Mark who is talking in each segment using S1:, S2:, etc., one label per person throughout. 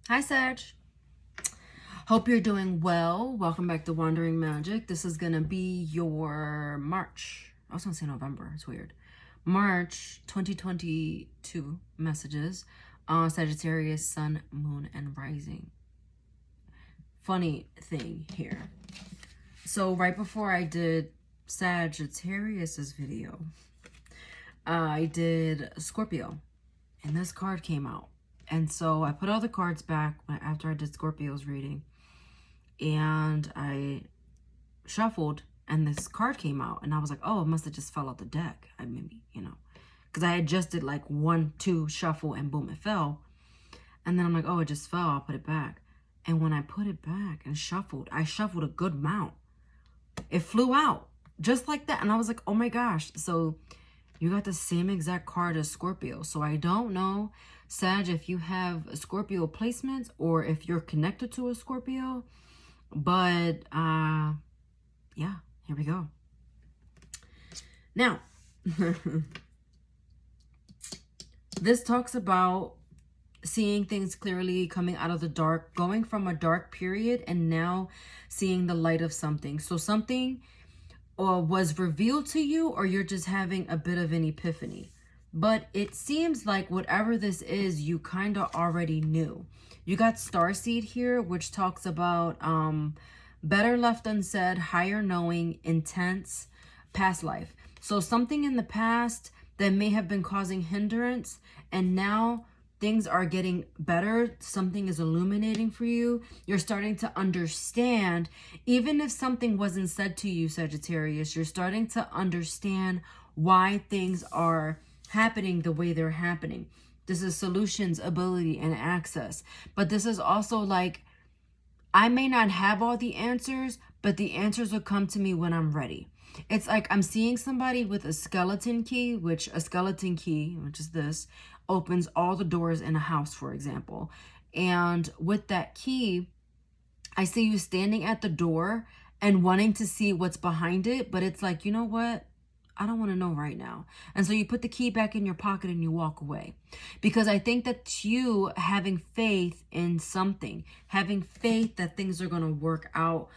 S1: Hi, Sag. Hope you're doing well. Welcome back to Wandering Magic. This is going to be your March. I was going to say November. It's weird. March 2022 messages on Sagittarius, Sun, Moon, and Rising. Funny thing here. So right before I did Sagittarius's video, I did Scorpio. And this card came out. And so I put all the cards back after I did Scorpio's reading. And I shuffled and this card came out. And I was like, oh, it must have just fell out the deck. Because I had just did like 1, 2 shuffle and boom, it fell. And then I'm like, oh, it just fell. I'll put it back. And when I put it back and shuffled, I shuffled a good amount. It flew out just like that. And I was like, oh my gosh. So you got the same exact card as Scorpio. So I don't know, Sag, if you have Scorpio placements or if you're connected to a Scorpio. But, yeah, here we go. Now, this talks about seeing things clearly, coming out of the dark, going from a dark period and now seeing the light of something. So something was revealed to you, or you're just having a bit of an epiphany. But it seems like whatever this is, you kind of already knew. You got Starseed here, which talks about better left unsaid, higher knowing, intense, past life. So something in the past that may have been causing hindrance, and now things are getting better. Something is illuminating for you. You're starting to understand, even if something wasn't said to you, Sagittarius, you're starting to understand why things are happening the way they're happening. This is solutions, ability, and access. But this is also like, I may not have all the answers, but the answers will come to me when I'm ready. It's like I'm seeing somebody with a skeleton key, which is this, opens all the doors in a house, for example. And with that key, I see you standing at the door and wanting to see what's behind it. But it's like, you know what? I don't want to know right now. And so you put the key back in your pocket and you walk away. Because I think that you having faith in something, having faith that things are going to work out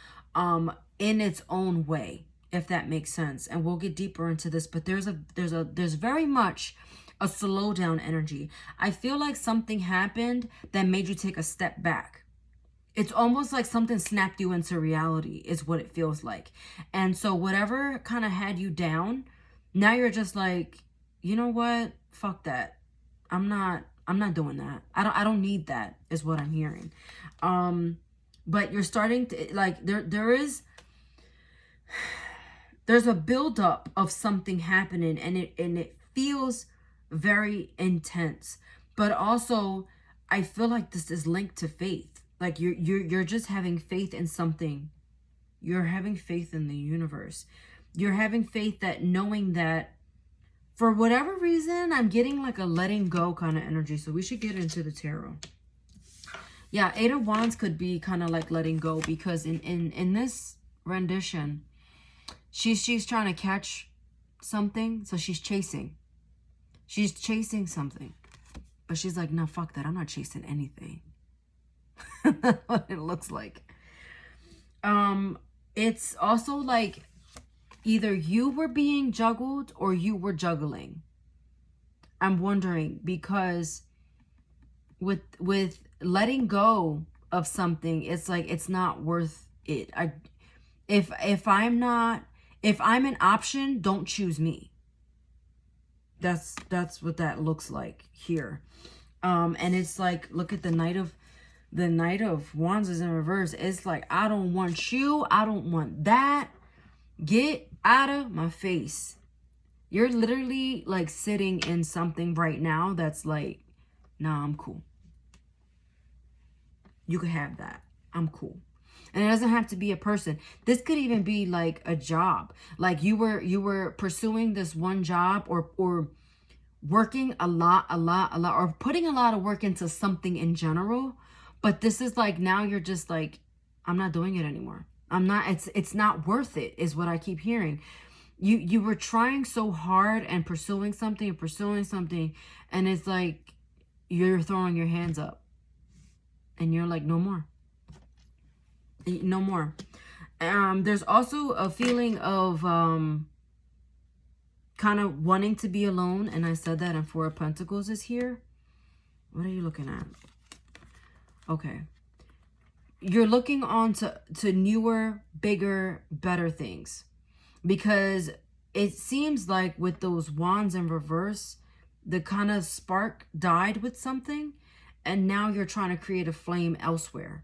S1: in its own way, if that makes sense. And we'll get deeper into this, but there's very much a slowdown energy. I feel like something happened that made you take a step back. It's almost like something snapped you into reality is what it feels like. And so whatever kind of had you down, now you're just like, you know what? Fuck that. I'm not doing that. I don't need that is what I'm hearing. But you're starting to like there's a buildup of something happening, and it feels very intense. But also I feel like this is linked to faith. Like you're just having faith in something. You're having faith in the universe. You're having faith that knowing that for whatever reason, I'm getting like a letting go kind of energy. So we should get into the tarot. Yeah, 8 of Wands could be kind of like letting go, because in this rendition, she's trying to catch something. So she's chasing. She's chasing something. But she's like, no, fuck that. I'm not chasing anything. That's what it looks like. It's also like either you were being juggled or you were juggling. I'm wondering, because with letting go of something, it's like it's not worth it. If I'm an option, don't choose me. That's what that looks like here. And it's like, look at the Knight of Wands is in reverse. It's like, I don't want you. I don't want that. Get out of my face. You're literally like sitting in something right now that's like, nah, I'm cool. You could have that. I'm cool. And it doesn't have to be a person. This could even be like a job. Like you were pursuing this one job, or working a lot, or putting a lot of work into something in general. But this is like, now you're just like, I'm not doing it anymore. It's not worth it, is what I keep hearing. You were trying so hard and pursuing something, and it's like you're throwing your hands up. And you're like, no more. No more. There's also a feeling of kind of wanting to be alone. And I said that, and Four of Pentacles is here. What are you looking at? Okay. You're looking on to newer, bigger, better things. Because it seems like with those wands in reverse, the kind of spark died with something. And now you're trying to create a flame elsewhere.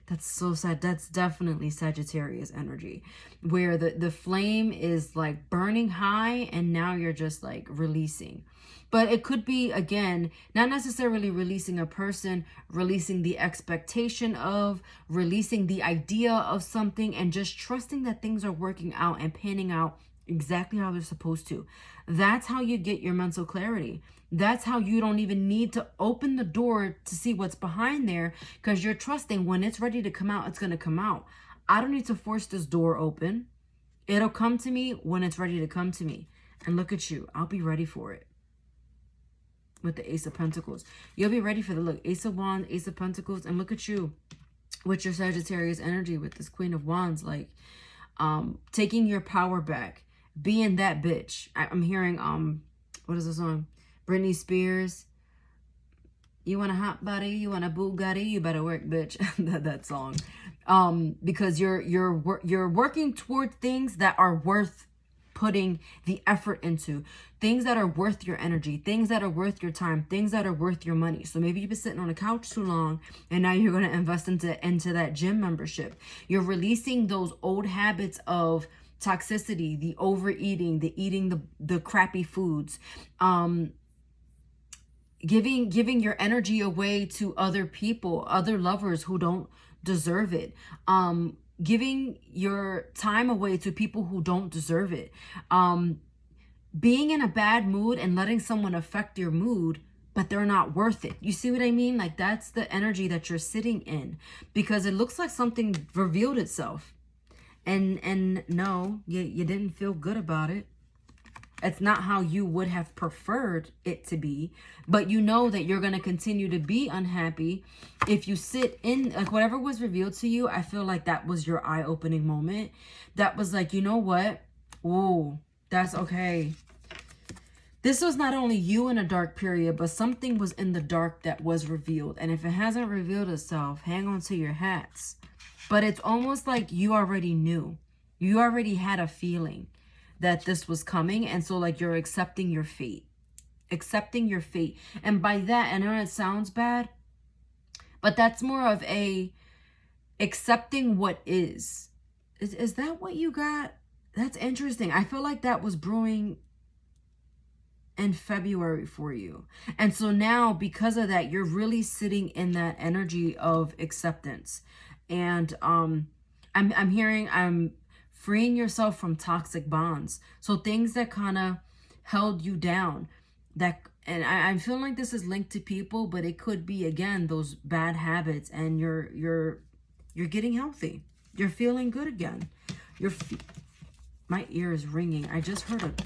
S1: That's so sad. That's definitely Sagittarius energy, where the flame is like burning high and now you're just like releasing. But it could be, again, not necessarily releasing a person, releasing the expectation of, releasing the idea of something, and just trusting that things are working out and panning out exactly how they're supposed to. That's how you get your mental clarity. That's how you don't even need to open the door to see what's behind there, because you're trusting when it's ready to come out, it's going to come out. I don't need to force this door open. It'll come to me when it's ready to come to me. And look at you. I'll be ready for it. With the Ace of Pentacles. You'll be ready for the look. Ace of Wands, Ace of Pentacles. And look at you with your Sagittarius energy with this Queen of Wands. Like, taking your power back. Being that bitch. I'm hearing, what is the song? Britney Spears. You want a hot body? You want a Bugatti? You better work, bitch. that song. Because you're working toward things that are worth putting the effort into, things that are worth your energy, things that are worth your time, things that are worth your money. So maybe you've been sitting on a couch too long and now you're going to invest into that gym membership. You're releasing those old habits of toxicity, the overeating, the eating the crappy foods, giving your energy away to other people, other lovers who don't deserve it, giving your time away to people who don't deserve it, being in a bad mood and letting someone affect your mood, but they're not worth it. You see what I mean? Like, that's the energy that you're sitting in, because it looks like something revealed itself, and no, you didn't feel good about it. It's not how you would have preferred it to be, but you know that you're going to continue to be unhappy if you sit in, like, whatever was revealed to you. I feel like that was your eye-opening moment. That was like, you know what? Ooh, that's okay. This was not only you in a dark period, but something was in the dark that was revealed. And if it hasn't revealed itself, hang on to your hats. But it's almost like you already knew. You already had a feeling that this was coming, and so like you're accepting your fate. Accepting your fate. And by that, I know it sounds bad, but that's more of a accepting what is. Is that what you got? That's interesting. I feel like that was brewing in February for you. And so now, because of that, you're really sitting in that energy of acceptance. And I'm hearing freeing yourself from toxic bonds. So things that kind of held you down. And I'm feeling like this is linked to people, but it could be, again, those bad habits, and you're getting healthy. You're feeling good again. My ear is ringing. I just heard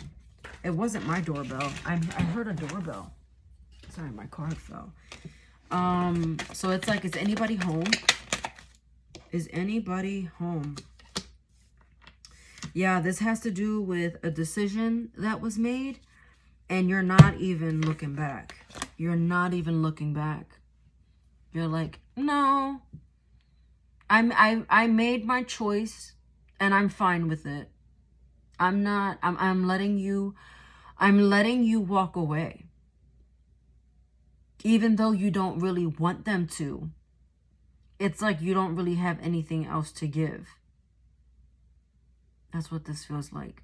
S1: it wasn't my doorbell. I heard a doorbell. Sorry, my card fell. So it's like, is anybody home? Is anybody home? Yeah, this has to do with a decision that was made, and you're not even looking back. You're not even looking back. You're like, no, I made my choice, and I'm fine with it. I'm letting you walk away. Even though you don't really want them to. It's like you don't really have anything else to give. That's what this feels like.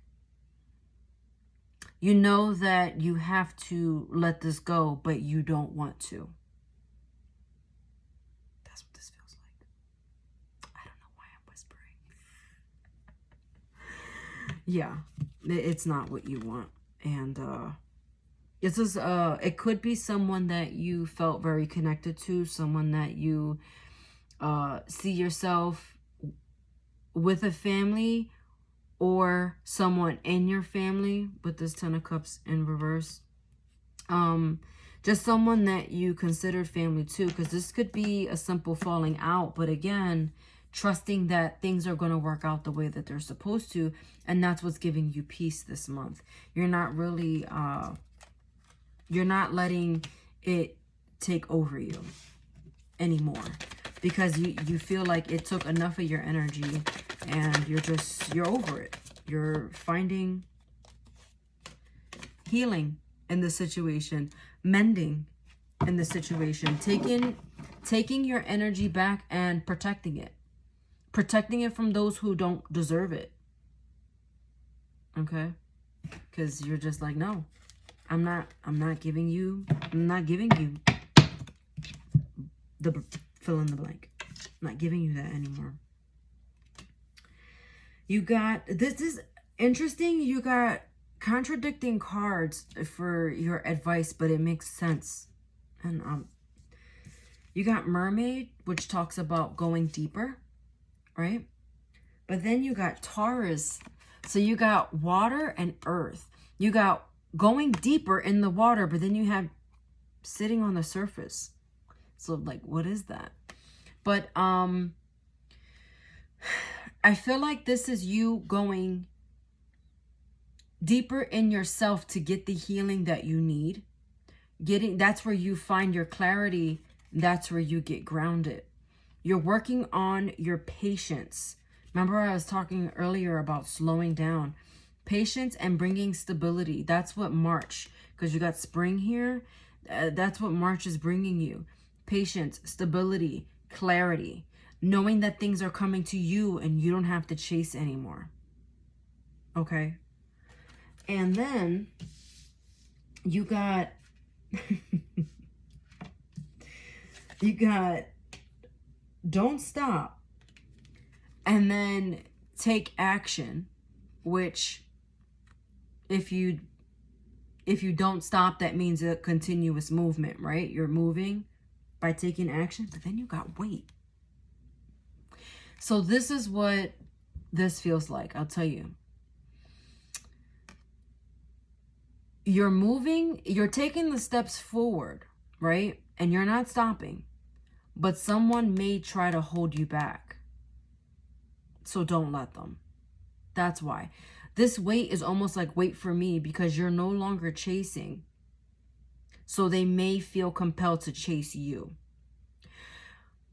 S1: You know that you have to let this go, but you don't want to. That's what this feels like. I don't know why I'm whispering. Yeah, it's not what you want. And this is it could be someone that you felt very connected to, someone that you see yourself with a family, or someone in your family with this Ten of Cups in reverse. Just someone that you considered family too, because this could be a simple falling out. But again, trusting that things are going to work out the way that they're supposed to. And that's what's giving you peace this month. You're not really, you're not letting it take over you anymore. Because you feel like it took enough of your energy and you're over it. You're finding healing in the situation, mending in the situation, taking your energy back and protecting it from those who don't deserve it. Okay? Because you're just like, no, I'm not giving you the fill in the blank. I'm not giving you that anymore. You got, this is interesting. You got contradicting cards for your advice, but it makes sense. And you got Mermaid, which talks about going deeper, right? But then you got Taurus. So you got water and earth. You got going deeper in the water, but then you have sitting on the surface. So like, what is that? But I feel like this is you going deeper in yourself to get the healing that you need. That's where you find your clarity. That's where you get grounded. You're working on your patience. Remember I was talking earlier about slowing down. Patience and bringing stability. That's what March, because you got spring here. That's what March is bringing you. Patience, stability, clarity. Knowing that things are coming to you and you don't have to chase anymore. Okay? And then you got you got don't stop and then take action, which if you don't stop, that means a continuous movement, right? You're moving by taking action, but then you got wait. So this is what this feels like. I'll tell you. You're moving, you're taking the steps forward, right? And you're not stopping, but someone may try to hold you back. So don't let them. That's why. This wait is almost like wait for me, because you're no longer chasing. So they may feel compelled to chase you.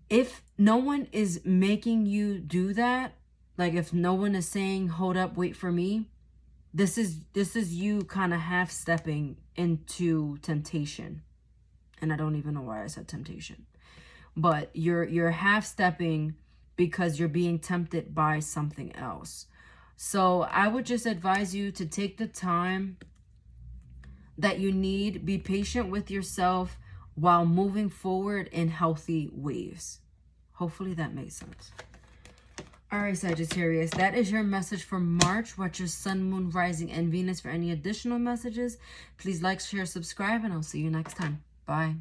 S1: If no one is making you do that, like if no one is saying, hold up, wait for me, this is you kind of half stepping into temptation. And I don't even know why I said temptation. But you're half stepping because you're being tempted by something else. So I would just advise you to take the time that you need. Be patient with yourself while moving forward in healthy waves. Hopefully that makes sense. All right, Sagittarius, that is your message for March. Watch your sun, moon, rising, and Venus for any additional messages. Please like, share, subscribe, and I'll see you next time. Bye.